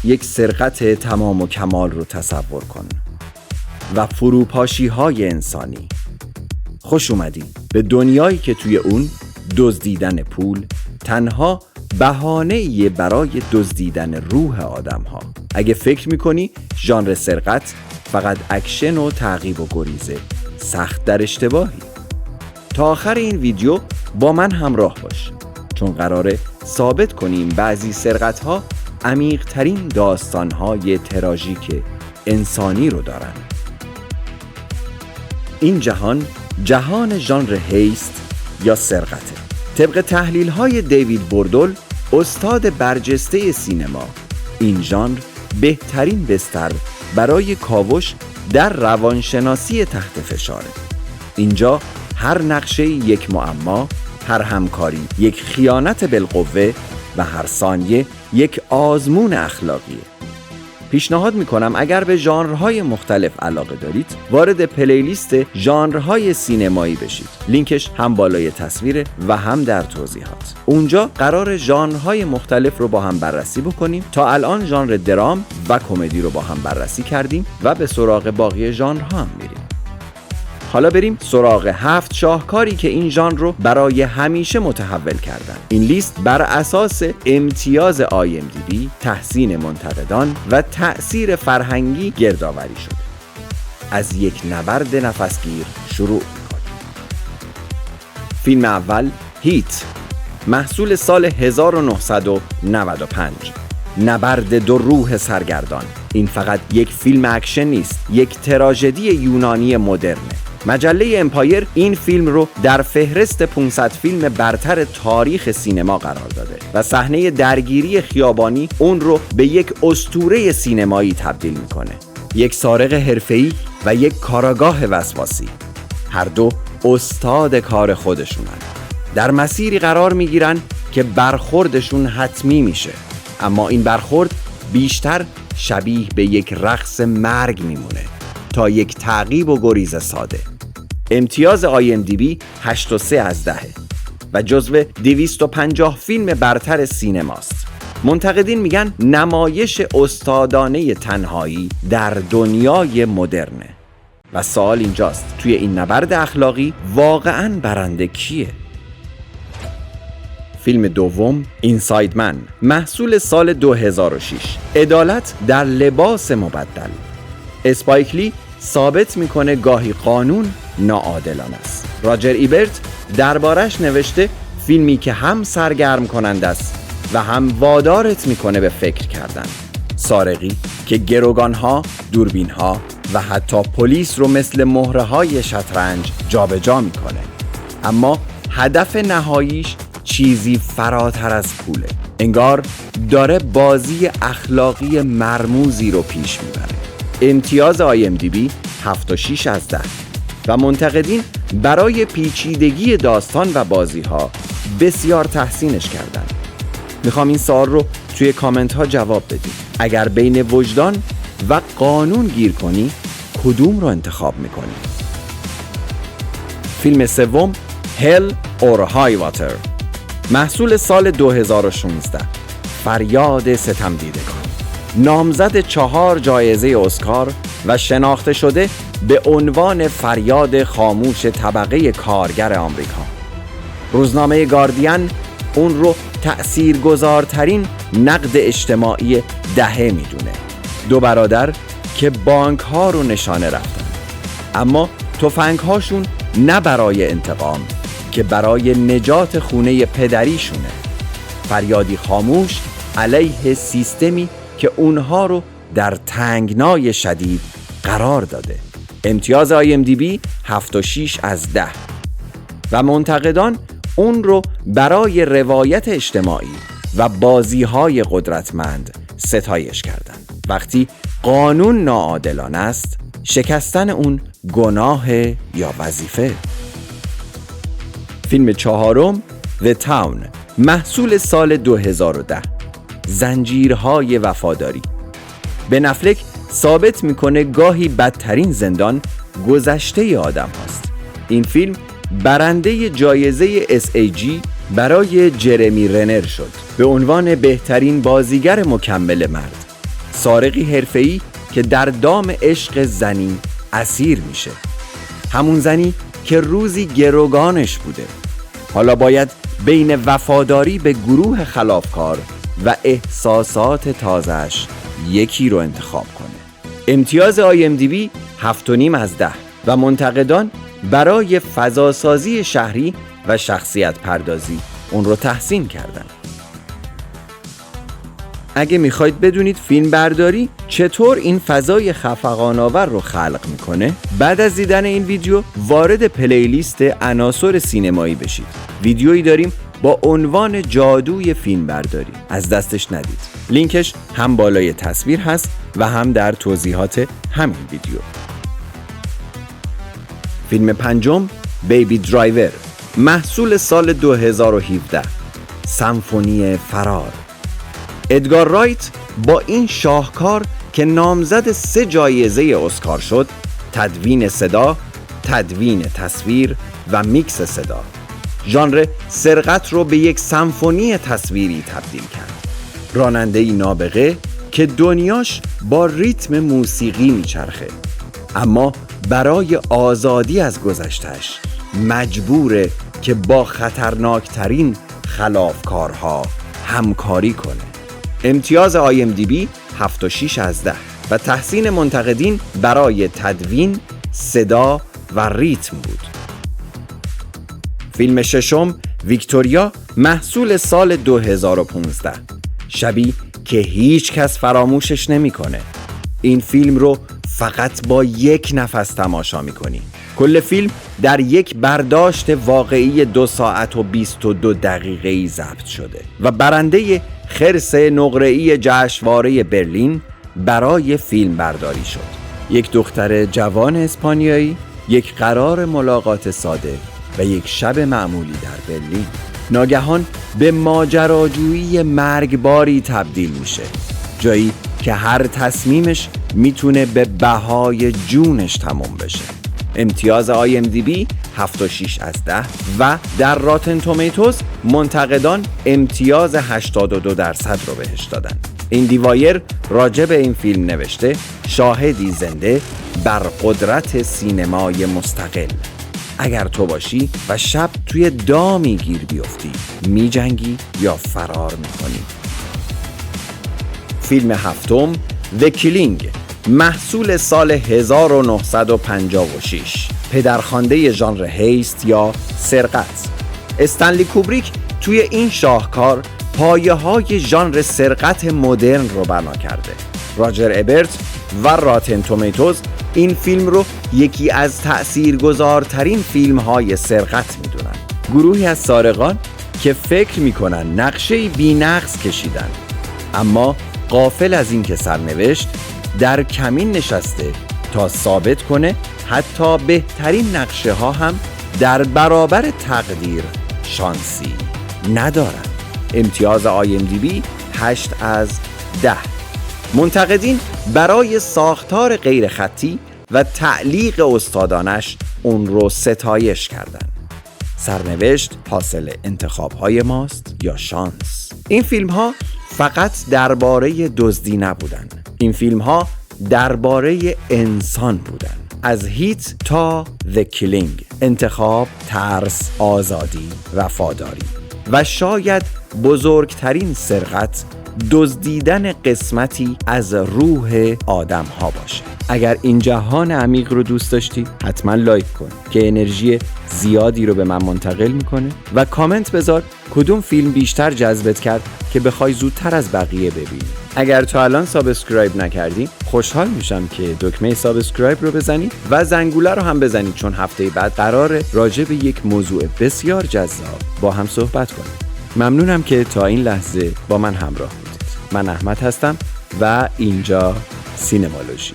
یک سرقت تمام و کمال رو تصور کن و فروپاشی های انسانی. خوش اومدی به دنیایی که توی اون دزدیدن پول تنها بهانه‌ای برای دزدیدن روح آدم ها. اگه فکر میکنی ژانر سرقت فقط اکشن و تعقیب و گریزه، سخت در اشتباهی. تا آخر این ویدیو با من همراه باش، چون قراره ثابت کنیم بعضی سرقت ها عمیق ترین داستان های تراژیک انسانی رو دارن. این جهان ژانر هیست یا سرقته. طبق تحلیل های دیوید بوردول، استاد برجسته سینما، این ژانر بهترین بستر برای کاوش در روانشناسی تحت فشاره. اینجا هر نقشه یک معما، هر همکاری یک خیانت بالقوه و هر ثانیه یک آزمون اخلاقیه. پیشنهاد میکنم اگر به ژانرهای مختلف علاقه دارید وارد پلیلیست ژانرهای سینمایی بشید. لینکش هم بالای تصویر و هم در توضیحات. اونجا قرار ژانرهای مختلف رو با هم بررسی بکنیم. تا الان ژانر درام و کمدی رو با هم بررسی کردیم و به سراغ باقی ژانرها هم میریم. حالا بریم سراغ 7 شاهکاری که این ژانر رو برای همیشه متحول کردن. این لیست بر اساس امتیاز IMDb، تحسین منتقدان و تأثیر فرهنگی گردآوری شده. از یک نبرد نفسگیر شروع می‌کنیم. فیلم اول هیت، محصول سال 1995. نبرد دو روح سرگردان. این فقط یک فیلم اکشن نیست، یک تراژدی یونانی مدرنه. مجله امپایر این فیلم رو در فهرست 500 فیلم برتر تاریخ سینما قرار داده و صحنه درگیری خیابانی اون رو به یک اسطوره سینمایی تبدیل میکنه. یک سارق حرفه‌ای و یک کاراگاه وسواسی، هر دو استاد کار خودشونن. در مسیری قرار میگیرن که برخوردشون حتمی میشه، اما این برخورد بیشتر شبیه به یک رقص مرگ میمونه تا یک تعقیب و گریز ساده. امتیاز IMDb 8.3 از 10 و جزو 250 فیلم برتر سینماست. منتقدین میگن نمایش استادانه تنهایی در دنیای مدرنه. و سوال اینجاست، توی این نبرد اخلاقی واقعاً برنده کیه؟ فیلم دوم اینساید من، محصول سال 2006. عدالت در لباس مبدل. اسپایک لی ثابت میکنه گاهی قانون ناعادلانه است. راجر ایبرت دربارش نوشته فیلمی که هم سرگرم کننده است و هم وادارت میکنه به فکر کردن. سارقی که گروگانها، دوربینها و حتی پلیس رو مثل مهره‌های شطرنج جابجا میکنه، اما هدف نهاییش چیزی فراتر از پوله. انگار داره بازی اخلاقی مرموزی رو پیش میبره. امتیاز IMDb 7.6 از 10 و منتقدین برای پیچیدگی داستان و بازی‌ها بسیار تحسینش کردن. میخوام این سوال رو توی کامنت ها جواب بدید. اگر بین وجدان و قانون گیر کنی کدوم رو انتخاب میکنی؟ فیلم سوم Hell or High Water، محصول سال 2016. فریاد ستمدیدگان، نامزد 4 جایزه اسکار و شناخته شده به عنوان فریاد خاموش طبقه کارگر آمریکا. روزنامه گاردین اون رو تأثیرگذارترین نقد اجتماعی دهه میدونه. 2 برادر که بانک ها رو نشانه رفتن، اما تفنگ هاشون نه برای انتقام که برای نجات خونه پدریشونه. فریادی خاموش علیه سیستمی که اونها رو در تنگنای شدید قرار داده. امتیاز IMDb 7.6 از 10 و منتقدان اون رو برای روایت اجتماعی و بازی‌های قدرتمند ستایش کردند. وقتی قانون ناعادلانه است، شکستن اون گناه یا وظیفه. فیلم چهارم The Town، محصول سال 2010. زنجیرهای وفاداری. بن افلک ثابت میکنه گاهی بدترین زندان گذشته آدم هاست. این فیلم برنده جایزه SAG برای جرمی رنر شد به عنوان بهترین بازیگر مکمل مرد. سارقی حرفه‌ای که در دام عشق زنی اسیر میشه، همون زنی که روزی گروگانش بوده. حالا باید بین وفاداری به گروه خلافکار و احساسات تازه‌اش یکی رو انتخاب کنه. امتیاز IMDb 7.5 از 10 و منتقدان برای فضاسازی شهری و شخصیت پردازی اون رو تحسین کردن. اگه میخواید بدونید فیلم برداری چطور این فضای خفقان‌آور رو خلق میکنه، بعد از دیدن این ویدیو وارد پلیلیست عناصر سینمایی بشید. ویدیویی داریم با عنوان جادوی فیلم برداری، از دستش ندید. لینکش هم بالای تصویر هست و هم در توضیحات همین ویدیو. فیلم پنجم بیبی درایور، محصول سال 2017، سمفونی فرار. ادگار رایت با این شاهکار که نامزد 3 جایزه اسکار شد، تدوین صدا، تدوین تصویر و میکس صدا، ژانر سرقت رو به یک سمفونی تصویری تبدیل کرد. راننده‌ای نابغه که دنیاش با ریتم موسیقی میچرخه، اما برای آزادی از گذشته‌اش مجبوره که با خطرناکترین خلافکارها همکاری کنه. امتیاز IMDb 7.6 از 10 و تحسین منتقدین برای تدوین، صدا و ریتم بود. فیلم ششم ویکتوریا، محصول سال 2015، شبی که هیچ کس فراموشش نمی‌کنه. این فیلم رو فقط با یک نفس تماشا می‌کنی. کل فیلم در یک برداشت واقعی 2 ساعت و 22 دقیقه‌ای ضبط شده و برنده خرس نقره‌ای جشنواره برلین برای فیلم برداری شد. یک دختر جوان اسپانیایی، یک قرار ملاقات ساده و یک شب معمولی در برلین ناگهان به ماجراجویی مرگباری تبدیل میشه، جایی که هر تصمیمش میتونه به بهای جونش تموم بشه. امتیاز IMDb 7.6 از 10 و در راتن تومیتوز منتقدان امتیاز 82% رو بهش دادن. ایندی وایر راجع به این فیلم نوشته: شاهدی زنده بر قدرت سینمای مستقل. اگر تو باشی و شب توی دامی گیر بیفتی، میجنگی یا فرار میکنی. فیلم هفتم The Killing، محصول سال 1956، پدرخوانده ژانر هیست یا سرقت. استنلی کوبریک توی این شاهکار پایه‌های ژانر سرقت مدرن رو بنا کرده. راجر ابرت و راتن تومیتوز این فیلم رو یکی از تأثیرگذارترین فیلم‌های سرقت میدونن. گروهی از سارقان که فکر میکنن نقشه‌ای بی‌نقص کشیدن، اما غافل از این که سرنوشت در کمین نشسته تا ثابت کنه حتی بهترین نقشه ها هم در برابر تقدیر شانسی ندارن. امتیاز IMDb 8 از 10. منتقدین برای ساختار غیر خطی و تعلیق استادانش اون رو ستایش کردن. سرنوشت حاصل انتخاب‌های ماست یا شانس؟ این فیلم‌ها فقط درباره دزدی نبودن. این فیلم‌ها درباره انسان بودن. از هیت تا The Killing، انتخاب، ترس، آزادی، وفاداری و شاید بزرگترین سرقت، دزدیدن قسمتی از روح آدم ها باشه. اگر این جهان عمیق رو دوست داشتی حتما لایک کن که انرژی زیادی رو به من منتقل میکنه و کامنت بذار کدوم فیلم بیشتر جذبت کرد که بخوای زودتر از بقیه ببینی. اگر تا الان سابسکرایب نکردی خوشحال میشم که دکمه سابسکرایب رو بزنی و زنگوله رو هم بزنی، چون هفته بعد قراره راجع به یک موضوع بسیار جذاب با هم صحبت کنیم. ممنونم که تا این لحظه با من همراه بودید. من احمد هستم و اینجا سینمالوژی.